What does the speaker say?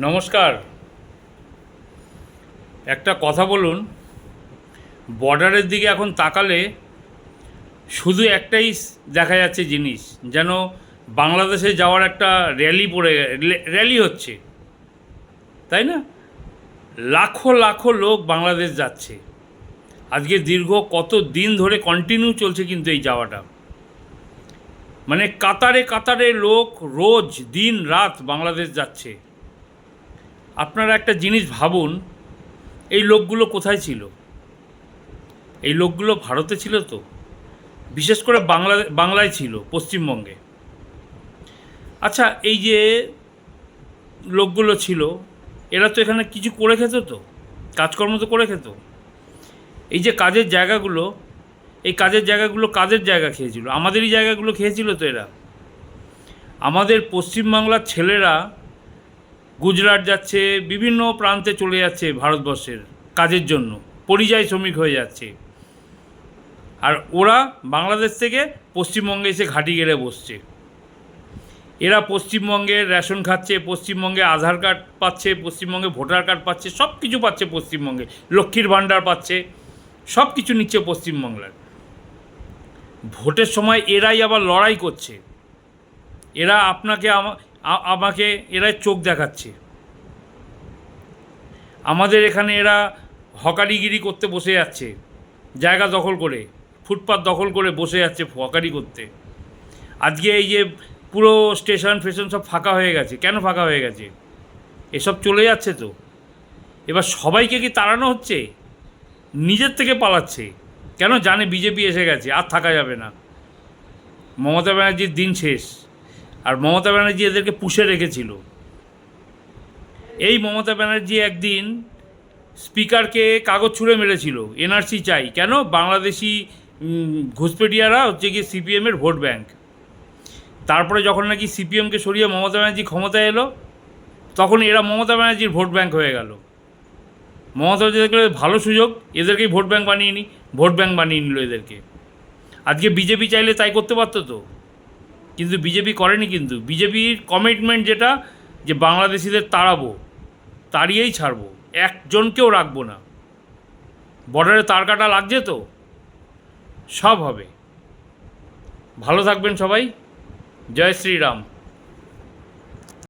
নমস্কার। একটা কথা বলুন, বর্ডারের দিকে এখন তাকালে শুধু একটাই দেখা যাচ্ছে জিনিস, যেন বাংলাদেশে যাওয়ার একটা র্যালি হচ্ছে, তাই না? লাখো লাখো লোক বাংলাদেশ যাচ্ছে। আজকে দীর্ঘ কত দিন ধরে কন্টিনিউ চলছে কিন্তু এই যাওয়াটা, মানে কাতারে কাতারে লোক রোজ দিন রাত বাংলাদেশ যাচ্ছে। আপনারা একটা জিনিস ভাবুন, এই লোকগুলো কোথায় ছিল? এই লোকগুলো ভারতে ছিল তো, বিশেষ করে বাংলায় ছিল, পশ্চিমবঙ্গে। আচ্ছা, এই যে লোকগুলো ছিল, এরা তো এখানে কিছু করে খেত, তো কাজকর্ম তো করে খেত। এই যে কাজের জায়গাগুলো, এই কাজের জায়গাগুলো কাদের জায়গা খেয়েছিল? আমাদেরই জায়গাগুলো খেয়েছিল তো এরা। আমাদের পশ্চিমবাংলার ছেলেরা গুজরাট যাচ্ছে, বিভিন্ন প্রান্তে চলে যাচ্ছে ভারতবর্ষের কাজের জন্য, পরিযায়ী শ্রমিক হয়ে যাচ্ছে। আর ওরা বাংলাদেশ থেকে পশ্চিমবঙ্গে এসে ঘাঁটি গেড়ে বসছে। এরা পশ্চিমবঙ্গের রেশন খাচ্ছে, পশ্চিমবঙ্গে আধার কার্ড পাচ্ছে, পশ্চিমবঙ্গে ভোটার কার্ড পাচ্ছে, সব কিছু পাচ্ছে পশ্চিমবঙ্গে, লক্ষ্মীর ভাণ্ডার পাচ্ছে, সব কিছু নিচ্ছে পশ্চিমবাংলার। ভোটের সময় এরাই আবার লড়াই করছে। এরা আপনাকে আমাকে এরাই চোখ দেখাচ্ছে। আমাদের এখানে এরা হকারিগিরি করতে বসে যাচ্ছে, জায়গা দখল করে, ফুটপাত দখল করে বসে যাচ্ছে হকারি করতে। আজকে এই যে পুরো স্টেশন ফেশন সব ফাঁকা হয়ে গেছে, কেন ফাঁকা হয়ে গেছে? এসব চলে যাচ্ছে তো। এবার সবাইকে কি তাড়ানো হচ্ছে? নিজের থেকে পালাচ্ছে, কেন? জানে বিজেপি এসে গেছে, আর থাকা যাবে না, মমতা ব্যানার্জির দিন শেষ। আর মমতা ব্যানার্জি এদেরকে পুষে রেখেছিল। এই মমতা ব্যানার্জি একদিন স্পিকারকে কাগজ ছুঁড়ে মেরেছিল, এনআরসি চাই। কেন? বাংলাদেশি ঘুষপেটিয়ারা হচ্ছে গিয়ে সিপিএমের ভোট ব্যাংক। তারপরে যখন নাকি সিপিএমকে সরিয়ে মমতা ব্যানার্জি ক্ষমতায় এলো, তখন এরা মমতা ব্যানার্জির ভোট ব্যাংক হয়ে গেল। মমতা ব্যানার্জি ভালো সুযোগ, এদেরকেই ভোট ব্যাংক বানিয়ে নিল এদেরকে। আজকে বিজেপি চাইলে তাই করতে পারতো তো, কিন্তু বিজেপি করেনি। কিন্তু বিজেপির কমিটমেন্ট যেটা, যে বাংলাদেশিদের তাড়াবো, তাড়িয়েই ছাড়বো, একজনকেও রাখবো না। বর্ডারে তার কাটা লাগছে তো, সব হবে। ভালো থাকবেন সবাই। জয় শ্রীরাম।